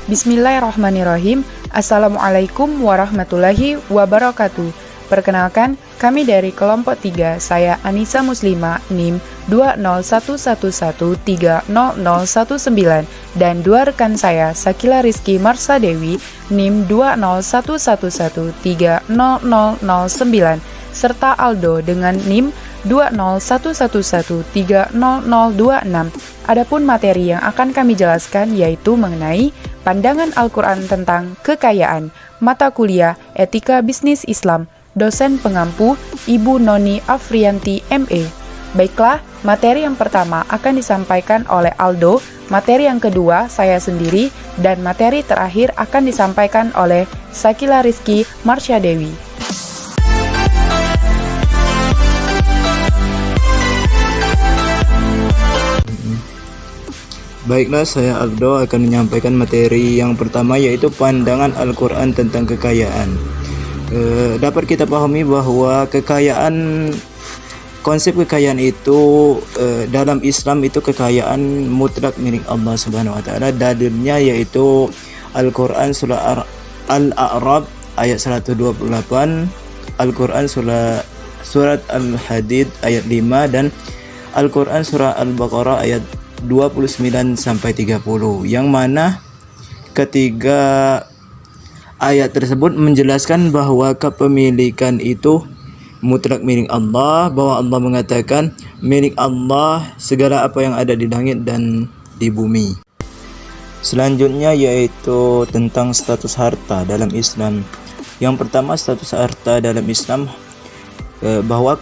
Bismillahirrahmanirrahim. Assalamualaikum warahmatullahi wabarakatuh. Perkenalkan, kami dari kelompok 3, saya Anissa Muslima, NIM 20111300019 dan dua rekan saya, Sakila Rizky Marsa Dewi, NIM 20111300009 serta Aldo dengan NIM 20111300026. Adapun materi yang akan kami jelaskan yaitu mengenai pandangan Al-Quran tentang kekayaan, mata kuliah Etika Bisnis Islam, dosen pengampu Ibu Noni Afrianti ME. Baiklah, materi yang pertama akan disampaikan oleh Aldo, materi yang kedua saya sendiri, dan materi terakhir akan disampaikan oleh Sakila Rizky Marsha Dewi. Baiklah, saya Aldo akan menyampaikan materi yang pertama yaitu pandangan Al-Quran tentang kekayaan. Dapat kita pahami bahwa konsep kekayaan itu dalam Islam itu kekayaan mutlak milik Allah Subhanahu wa taala. Dalilnya yaitu Al-Quran surah Al-A'raf ayat 128, Al-Quran surat Al-Hadid ayat 5 dan Al-Quran surah Al-Baqarah ayat 29 sampai 30, yang mana ketiga ayat tersebut menjelaskan bahwa kepemilikan itu mutlak milik Allah, bahwa Allah mengatakan milik Allah segala apa yang ada di langit dan di bumi. Selanjutnya yaitu tentang status harta dalam Islam. Yang pertama, status harta dalam Islam bahwa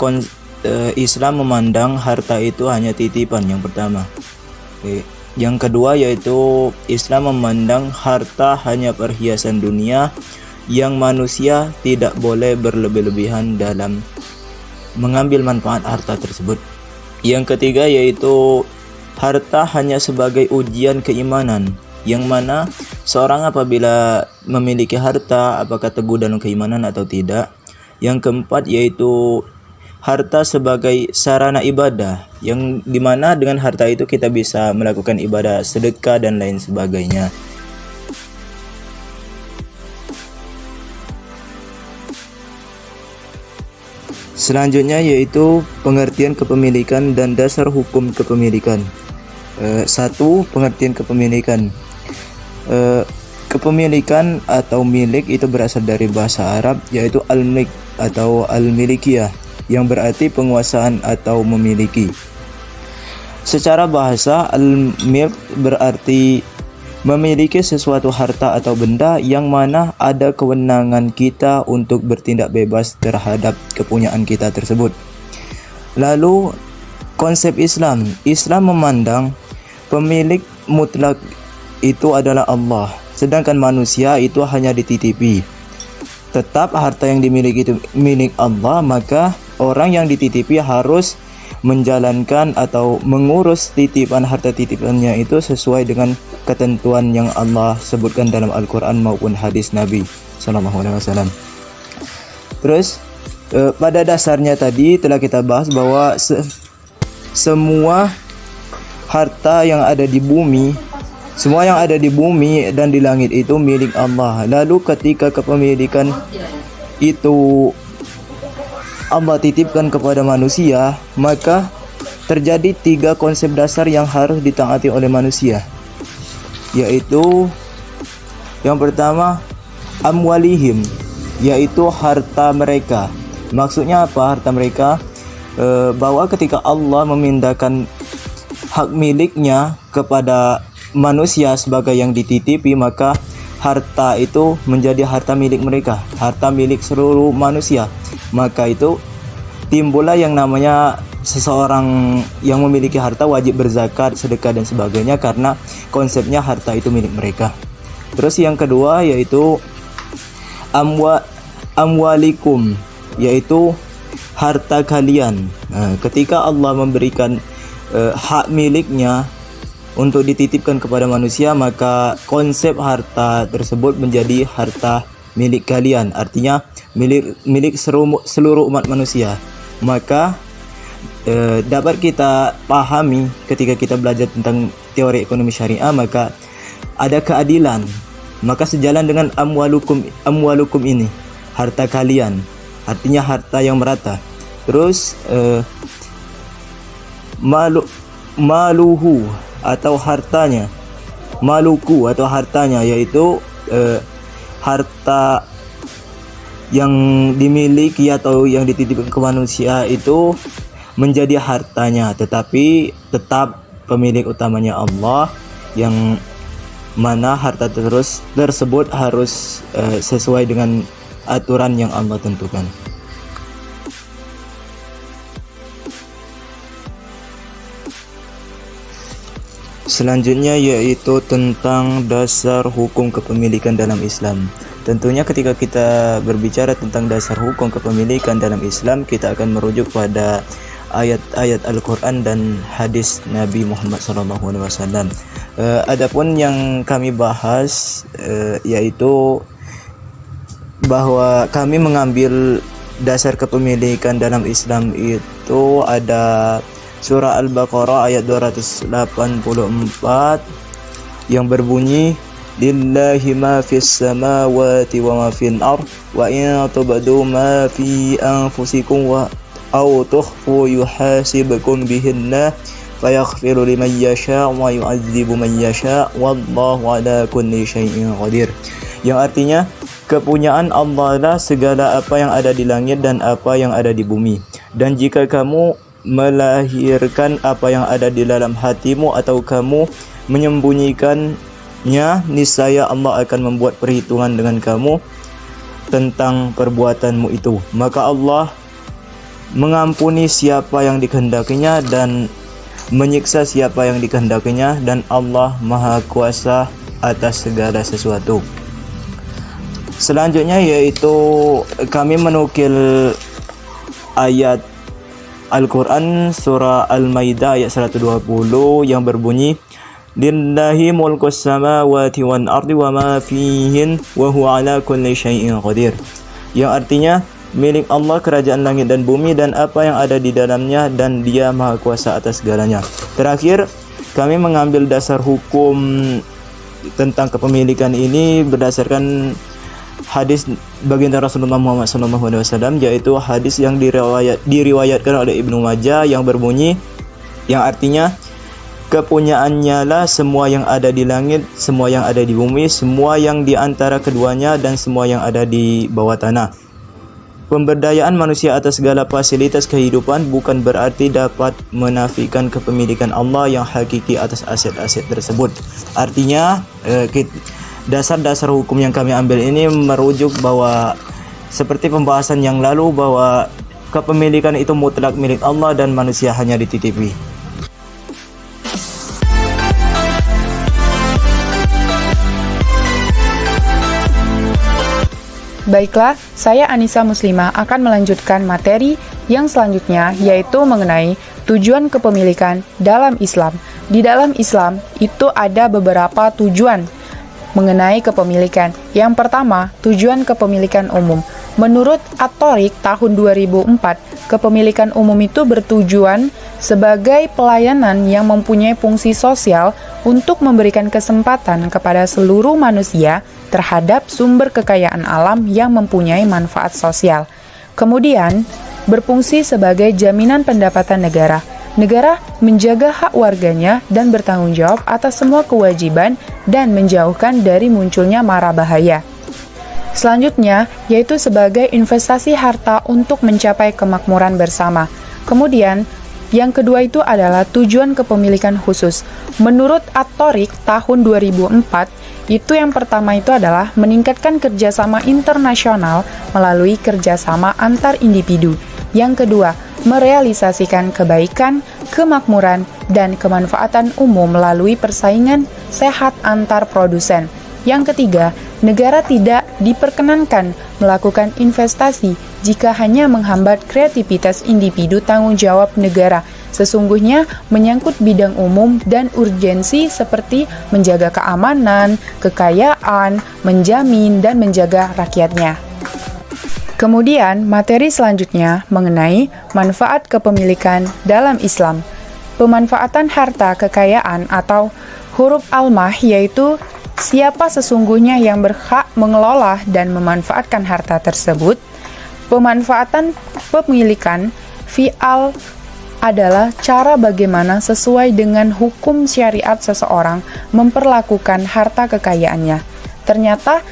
Islam memandang harta itu hanya titipan, yang pertama. Yang kedua yaitu Islam memandang harta hanya perhiasan dunia yang manusia tidak boleh berlebih-lebihan dalam mengambil manfaat harta tersebut. Yang ketiga yaitu harta hanya sebagai ujian keimanan, yang mana seorang apabila memiliki harta apakah teguh dalam keimanan atau tidak. Yang keempat yaitu harta sebagai sarana ibadah, yang dimana dengan harta itu kita bisa melakukan ibadah sedekah dan lain sebagainya. Selanjutnya yaitu pengertian kepemilikan dan dasar hukum kepemilikan. Satu, pengertian kepemilikan. Kepemilikan atau milik itu berasal dari bahasa Arab yaitu al-milk atau al-milikiyah, yang berarti penguasaan atau memiliki. Secara bahasa, al-milk berarti memiliki sesuatu harta atau benda yang mana ada kewenangan kita untuk bertindak bebas terhadap kepunyaan kita tersebut. Lalu konsep Islam memandang pemilik mutlak itu adalah Allah, sedangkan manusia itu hanya dititipi. Tetap harta yang dimiliki itu milik Allah, maka orang yang dititipi harus menjalankan atau mengurus titipan harta titipannya itu sesuai dengan ketentuan yang Allah sebutkan dalam Al-Quran maupun hadis Nabi SAW. Terus pada dasarnya tadi telah kita bahas bahwa semua harta yang ada di bumi, semua yang ada di bumi dan di langit itu milik Allah. Lalu ketika kepemilikan itu Allah titipkan kepada manusia, maka terjadi 3 konsep dasar yang harus ditaati oleh manusia, yaitu yang pertama amwalihim, yaitu harta mereka. Maksudnya apa harta mereka? Bahwa ketika Allah memindahkan hak miliknya kepada manusia sebagai yang dititipi, maka harta itu menjadi harta milik mereka, harta milik seluruh manusia. Maka itu timbullah yang namanya seseorang yang memiliki harta wajib berzakat, sedekah dan sebagainya, karena konsepnya harta itu milik mereka. Terus yang kedua yaitu amwalikum, yaitu harta kalian. Ketika Allah memberikan hak miliknya untuk dititipkan kepada manusia, maka konsep harta tersebut menjadi harta milik kalian, artinya milik seluruh umat manusia. Maka dapat kita pahami ketika kita belajar tentang teori ekonomi syariah, maka ada keadilan Maka sejalan dengan amwalukum ini, harta kalian, artinya harta yang merata. Terus maluhu atau hartanya, maluku atau hartanya, yaitu harta yang dimiliki atau yang dititipkan ke manusia itu menjadi hartanya, tetapi tetap pemilik utamanya Allah, yang mana harta tersebut harus sesuai dengan aturan yang Allah tentukan. Selanjutnya yaitu tentang dasar hukum kepemilikan dalam Islam. Tentunya ketika kita berbicara tentang dasar hukum kepemilikan dalam Islam, kita akan merujuk pada ayat-ayat Al-Quran dan hadis Nabi Muhammad SAW. Adapun yang kami bahas yaitu bahwa kami mengambil dasar kepemilikan dalam Islam itu ada surah Al-Baqarah ayat 284 yang berbunyi, lillahi ma fis samawati wa ma fil ard wa in tubdu ma fi anfusikum wa aw tukhfu yuhasibukum bihinna fayaghfiru liman yasha wa yu'adzibu man yasha wallahu ala kulli syai'in qadir. Yang artinya kepunyaan Allah lah segala apa yang ada di langit dan apa yang ada di bumi, dan jika kamu melahirkan apa yang ada di dalam hatimu atau kamu menyembunyikannya, niscaya Allah akan membuat perhitungan dengan kamu tentang perbuatanmu itu. Maka Allah mengampuni siapa yang dikehendakinya dan menyiksa siapa yang dikehendakinya, dan Allah Maha Kuasa atas segala sesuatu. Selanjutnya yaitu kami menukil ayat Al-Quran surah Al-Maidah ayat 120 yang berbunyi, lillahi mulkus samawati wal ardi wa ma fihin wa huwa ala kulli syai'in qadir. Yang artinya milik Allah kerajaan langit dan bumi dan apa yang ada di dalamnya, dan Dia Maha Kuasa atas segalanya. Terakhir, kami mengambil dasar hukum tentang kepemilikan ini berdasarkan hadis baginda Rasulullah Muhammad SAW, yaitu hadis yang diriwayatkan oleh Ibnu Majah yang berbunyi, yang artinya kepunyaannya lah semua yang ada di langit, semua yang ada di bumi, semua yang di antara keduanya, dan semua yang ada di bawah tanah. Pemberdayaan manusia atas segala fasilitas kehidupan bukan berarti dapat menafikan kepemilikan Allah yang hakiki atas aset-aset tersebut. Artinya dasar-dasar hukum yang kami ambil ini merujuk bahwa seperti pembahasan yang lalu, bahwa kepemilikan itu mutlak milik Allah dan manusia hanya dititipi. Baiklah, saya Anissa Muslimah akan melanjutkan materi yang selanjutnya, yaitu mengenai tujuan kepemilikan dalam Islam. Di dalam Islam itu ada beberapa tujuan mengenai kepemilikan. Yang pertama, tujuan kepemilikan umum. Menurut At-Thariq tahun 2004, kepemilikan umum itu bertujuan sebagai pelayanan yang mempunyai fungsi sosial untuk memberikan kesempatan kepada seluruh manusia terhadap sumber kekayaan alam yang mempunyai manfaat sosial. Kemudian, berfungsi sebagai jaminan pendapatan negara. Negara menjaga hak warganya dan bertanggung jawab atas semua kewajiban dan menjauhkan dari munculnya mara bahaya. Selanjutnya, yaitu sebagai investasi harta untuk mencapai kemakmuran bersama. Kemudian, yang kedua itu adalah tujuan kepemilikan khusus. Menurut At-Thariq tahun 2004, itu yang pertama itu adalah meningkatkan kerjasama internasional melalui kerjasama antar individu. Yang kedua, merealisasikan kebaikan, kemakmuran, dan kemanfaatan umum melalui persaingan sehat antar produsen. Yang ketiga, negara tidak diperkenankan melakukan investasi jika hanya menghambat kreativitas individu tanggung jawab negara. Sesungguhnya menyangkut bidang umum dan urgensi seperti menjaga keamanan, kekayaan, menjamin, dan menjaga rakyatnya. Kemudian, materi selanjutnya mengenai manfaat kepemilikan dalam Islam. Pemanfaatan harta kekayaan atau huruf almah, yaitu siapa sesungguhnya yang berhak mengelola dan memanfaatkan harta tersebut? Pemanfaatan pemilikan fi'al adalah cara bagaimana sesuai dengan hukum syariat seseorang memperlakukan harta kekayaannya. Ternyata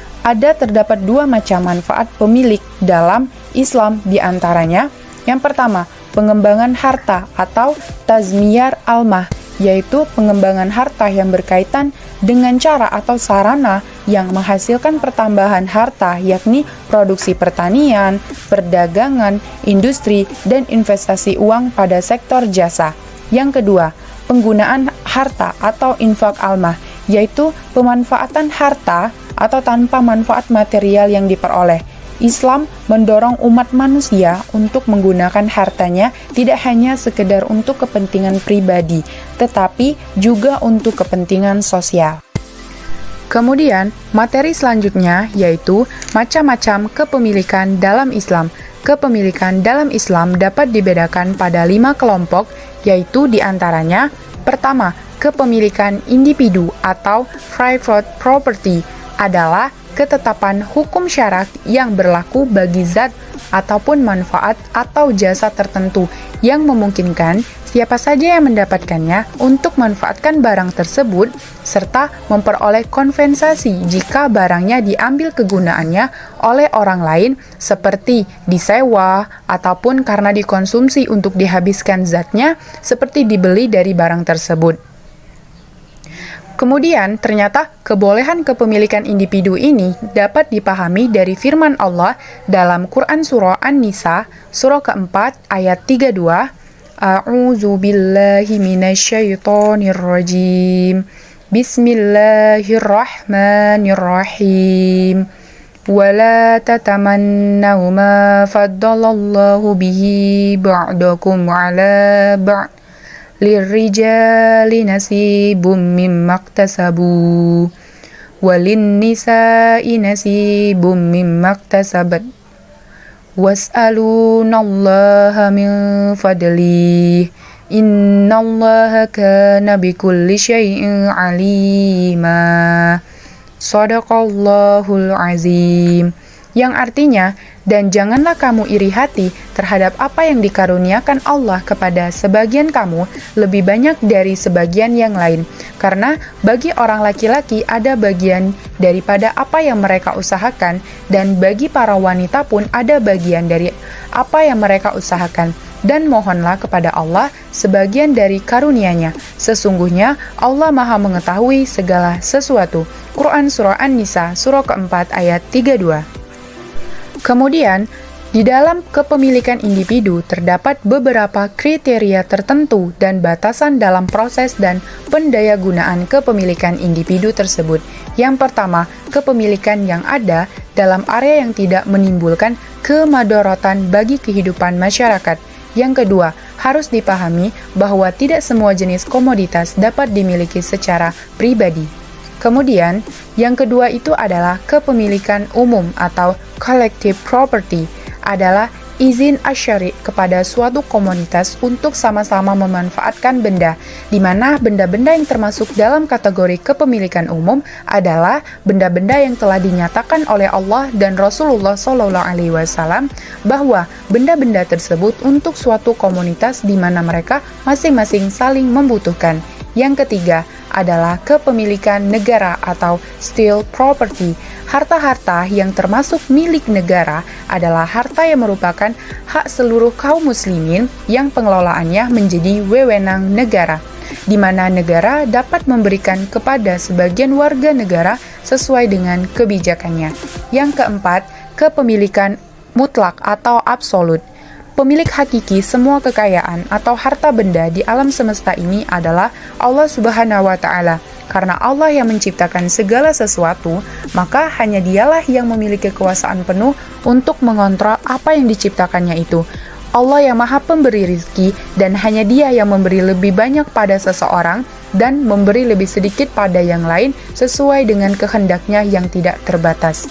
terdapat dua macam manfaat pemilik dalam Islam, di antaranya yang pertama, pengembangan harta atau tazmiyar almah, yaitu pengembangan harta yang berkaitan dengan cara atau sarana yang menghasilkan pertambahan harta, yakni produksi pertanian, perdagangan, industri, dan investasi uang pada sektor jasa. Yang kedua, penggunaan harta atau infak almah, yaitu pemanfaatan harta atau tanpa manfaat material yang diperoleh. Islam mendorong umat manusia untuk menggunakan hartanya tidak hanya sekedar untuk kepentingan pribadi, tetapi juga untuk kepentingan sosial. Kemudian, materi selanjutnya yaitu macam-macam kepemilikan dalam Islam. Kepemilikan dalam Islam dapat dibedakan pada 5 kelompok, yaitu diantaranya, pertama, kepemilikan individu atau private property adalah ketetapan hukum syarak yang berlaku bagi zat ataupun manfaat atau jasa tertentu yang memungkinkan siapa saja yang mendapatkannya untuk manfaatkan barang tersebut serta memperoleh kompensasi jika barangnya diambil kegunaannya oleh orang lain seperti disewa ataupun karena dikonsumsi untuk dihabiskan zatnya seperti dibeli dari barang tersebut. Kemudian, ternyata kebolehan kepemilikan individu ini dapat dipahami dari firman Allah dalam Quran Surah An-Nisa, surah keempat, ayat 32, A'udzu billahi minasyaitonir rajim. Bismillahirrahmanirrahim. Wala tatamannaw ma faddalallahu bihi ba'dakum 'ala ba'd. Lirrijali nasibum mimma iktasabu walinnisa'i nasibum mimma iktasabat was'alunallaha min fadlih innallaha kana bikulli syai'in 'alima. Shadaqallahul azim. Yang artinya, dan janganlah kamu iri hati terhadap apa yang dikaruniakan Allah kepada sebagian kamu lebih banyak dari sebagian yang lain. Karena bagi orang laki-laki ada bagian daripada apa yang mereka usahakan, dan bagi para wanita pun ada bagian dari apa yang mereka usahakan. Dan mohonlah kepada Allah sebagian dari karunia-Nya. Sesungguhnya Allah Maha mengetahui segala sesuatu. Quran Surah An-Nisa, surah keempat, ayat 32. Kemudian, di dalam kepemilikan individu terdapat beberapa kriteria tertentu dan batasan dalam proses dan pendayagunaan kepemilikan individu tersebut. Yang pertama, kepemilikan yang ada dalam area yang tidak menimbulkan kemadharatan bagi kehidupan masyarakat. Yang kedua, harus dipahami bahwa tidak semua jenis komoditas dapat dimiliki secara pribadi. Kemudian, yang kedua itu adalah kepemilikan umum atau collective property, adalah izin asyari kepada suatu komunitas untuk sama-sama memanfaatkan benda, di mana benda-benda yang termasuk dalam kategori kepemilikan umum adalah benda-benda yang telah dinyatakan oleh Allah dan Rasulullah SAW bahwa benda-benda tersebut untuk suatu komunitas di mana mereka masing-masing saling membutuhkan. Yang ketiga adalah kepemilikan negara atau state property. Harta-harta yang termasuk milik negara adalah harta yang merupakan hak seluruh kaum muslimin yang pengelolaannya menjadi wewenang negara, di mana negara dapat memberikan kepada sebagian warga negara sesuai dengan kebijakannya. Yang keempat, kepemilikan mutlak atau absolut. Pemilik hakiki semua kekayaan atau harta benda di alam semesta ini adalah Allah Subhanahu wa Ta'ala. Karena Allah yang menciptakan segala sesuatu, maka hanya Dialah yang memiliki kekuasaan penuh untuk mengontrol apa yang diciptakannya itu. Allah yang Maha Pemberi rizki, dan hanya Dia yang memberi lebih banyak pada seseorang dan memberi lebih sedikit pada yang lain sesuai dengan kehendaknya yang tidak terbatas.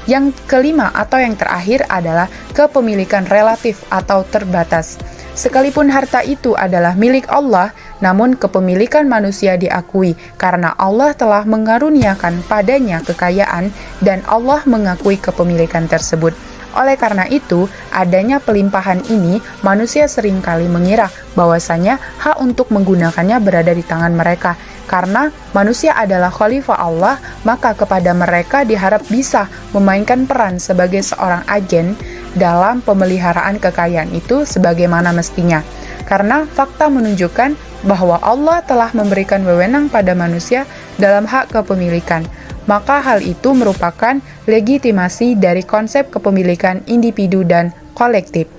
Yang kelima atau yang terakhir adalah kepemilikan relatif atau terbatas. Sekalipun harta itu adalah milik Allah, Namun kepemilikan manusia diakui karena Allah telah mengaruniakan padanya kekayaan dan Allah mengakui kepemilikan tersebut. Oleh karena itu, adanya pelimpahan ini, manusia seringkali mengira bahwasanya hak untuk menggunakannya berada di tangan mereka. Karena manusia adalah khalifah Allah, maka kepada mereka diharap bisa memainkan peran sebagai seorang agen dalam pemeliharaan kekayaan itu sebagaimana mestinya. Karena fakta menunjukkan bahwa Allah telah memberikan wewenang pada manusia dalam hak kepemilikan. Maka hal itu merupakan legitimasi dari konsep kepemilikan individu dan kolektif.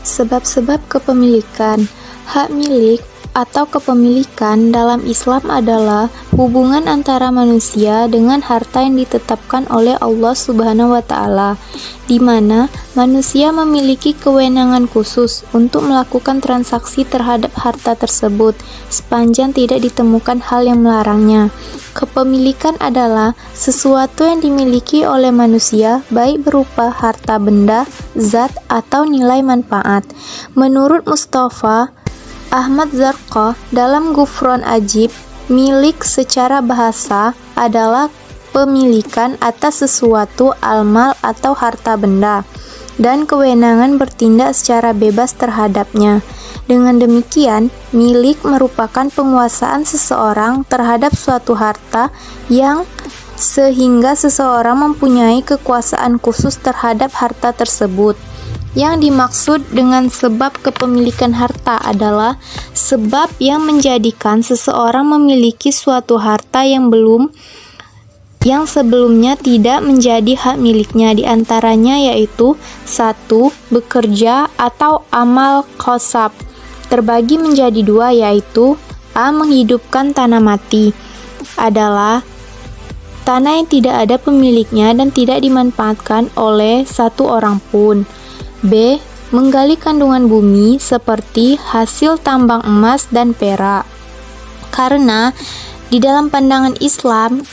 Sebab-sebab kepemilikan. Hak milik atau kepemilikan dalam Islam adalah hubungan antara manusia dengan harta yang ditetapkan oleh Allah Subhanahu wa Ta'ala, di mana manusia memiliki kewenangan khusus untuk melakukan transaksi terhadap harta tersebut sepanjang tidak ditemukan hal yang melarangnya. Kepemilikan adalah sesuatu yang dimiliki oleh manusia, baik berupa harta benda, zat, atau nilai manfaat. Menurut Mustafa Ahmad Zarqah dalam Ghufran Ajib, milik secara bahasa adalah pemilikan atas sesuatu al-mal atau harta benda, dan kewenangan bertindak secara bebas terhadapnya. Dengan demikian, milik merupakan penguasaan seseorang terhadap suatu harta yang sehingga seseorang mempunyai kekuasaan khusus terhadap harta tersebut. Yang dimaksud dengan sebab kepemilikan harta adalah sebab yang menjadikan seseorang memiliki suatu harta yang sebelumnya tidak menjadi hak miliknya, diantaranya yaitu 1. Bekerja atau amal qasab, terbagi menjadi 2, yaitu A. Menghidupkan tanah mati, adalah tanah yang tidak ada pemiliknya dan tidak dimanfaatkan oleh satu orang pun. B. Menggali kandungan bumi seperti hasil tambang emas dan perak. Karena di dalam pandangan Islam,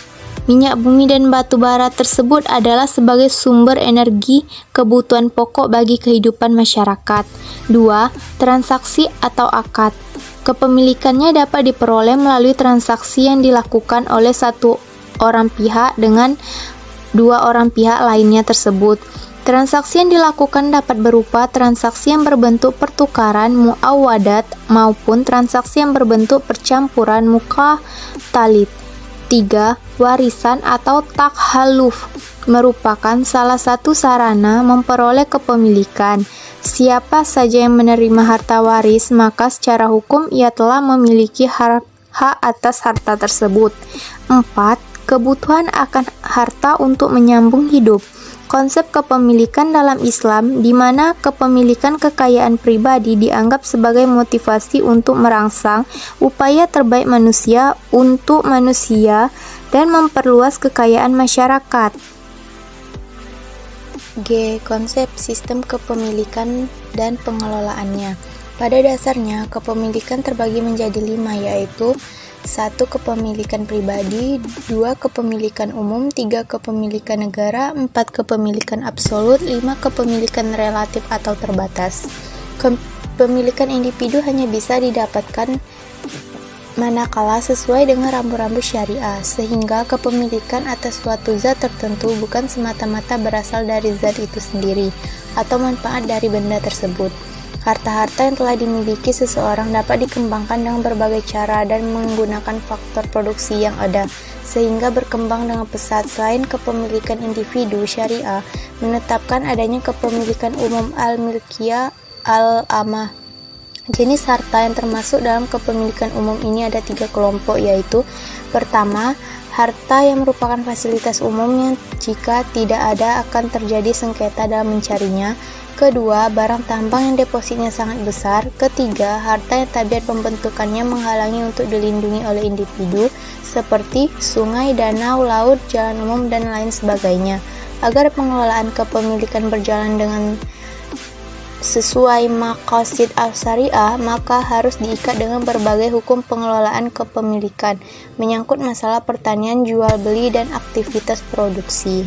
minyak bumi dan batu bara tersebut adalah sebagai sumber energi kebutuhan pokok bagi kehidupan masyarakat. 2. Transaksi atau akad. Kepemilikannya dapat diperoleh melalui transaksi yang dilakukan oleh satu orang pihak dengan dua orang pihak lainnya tersebut. Transaksi yang dilakukan dapat berupa transaksi yang berbentuk pertukaran muawadat maupun transaksi yang berbentuk percampuran muqatalit. 3. Warisan atau takhalluf merupakan salah satu sarana memperoleh kepemilikan. Siapa saja yang menerima harta waris, maka secara hukum ia telah memiliki hak atas harta tersebut. 4. Kebutuhan akan harta untuk menyambung hidup. Konsep kepemilikan dalam Islam, di mana kepemilikan kekayaan pribadi dianggap sebagai motivasi untuk merangsang upaya terbaik manusia untuk manusia dan memperluas kekayaan masyarakat. G. Konsep sistem kepemilikan dan pengelolaannya. Pada dasarnya, kepemilikan terbagi menjadi 5, yaitu 1. Kepemilikan pribadi, 2. Kepemilikan umum, 3. Kepemilikan negara, 4. Kepemilikan absolut, 5. Kepemilikan relatif atau terbatas. Kepemilikan individu hanya bisa didapatkan manakala sesuai dengan rambu-rambu syariah, sehingga kepemilikan atas suatu zat tertentu bukan semata-mata berasal dari zat itu sendiri atau manfaat dari benda tersebut. Harta-harta yang telah dimiliki seseorang dapat dikembangkan dengan berbagai cara dan menggunakan faktor produksi yang ada, sehingga berkembang dengan pesat. Selain kepemilikan individu, syariah menetapkan adanya kepemilikan umum al-milkiyah al-amah. Jenis harta yang termasuk dalam kepemilikan umum ini ada 3 kelompok, yaitu pertama, harta yang merupakan fasilitas umum yang jika tidak ada akan terjadi sengketa dalam mencarinya. Kedua, barang tambang yang depositnya sangat besar. Ketiga, harta yang tabiat pembentukannya menghalangi untuk dilindungi oleh individu, seperti sungai, danau, laut, jalan umum, dan lain sebagainya. Agar pengelolaan kepemilikan berjalan dengan sesuai maqasid al-syariah, maka harus diikat dengan berbagai hukum pengelolaan kepemilikan, menyangkut masalah pertanian, jual beli, dan aktivitas produksi.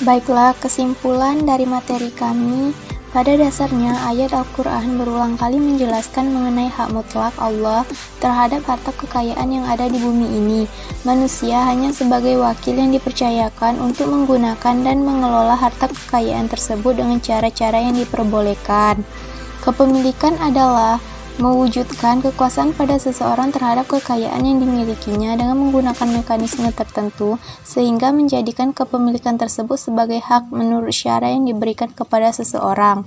Baiklah, kesimpulan dari materi kami. Pada dasarnya, ayat Al-Quran berulang kali menjelaskan mengenai hak mutlak Allah terhadap harta kekayaan yang ada di bumi ini. Manusia hanya sebagai wakil yang dipercayakan untuk menggunakan dan mengelola harta kekayaan tersebut dengan cara-cara yang diperbolehkan. Kepemilikan adalah mewujudkan kekuasaan pada seseorang terhadap kekayaan yang dimilikinya dengan menggunakan mekanisme tertentu sehingga menjadikan kepemilikan tersebut sebagai hak menurut syara yang diberikan kepada seseorang.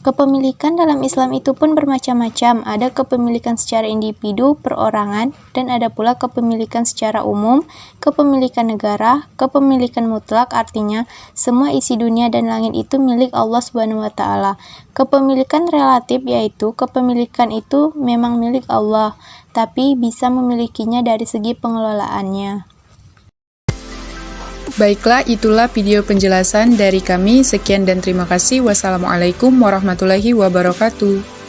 Kepemilikan dalam Islam itu pun bermacam-macam, ada kepemilikan secara individu, perorangan, dan ada pula kepemilikan secara umum, kepemilikan negara, kepemilikan mutlak, artinya semua isi dunia dan langit itu milik Allah Subhanahu wa Ta'ala. Kepemilikan relatif yaitu kepemilikan itu memang milik Allah, tapi bisa memilikinya dari segi pengelolaannya. Baiklah, itulah video penjelasan dari kami. Sekian dan terima kasih. Wassalamualaikum warahmatullahi wabarakatuh.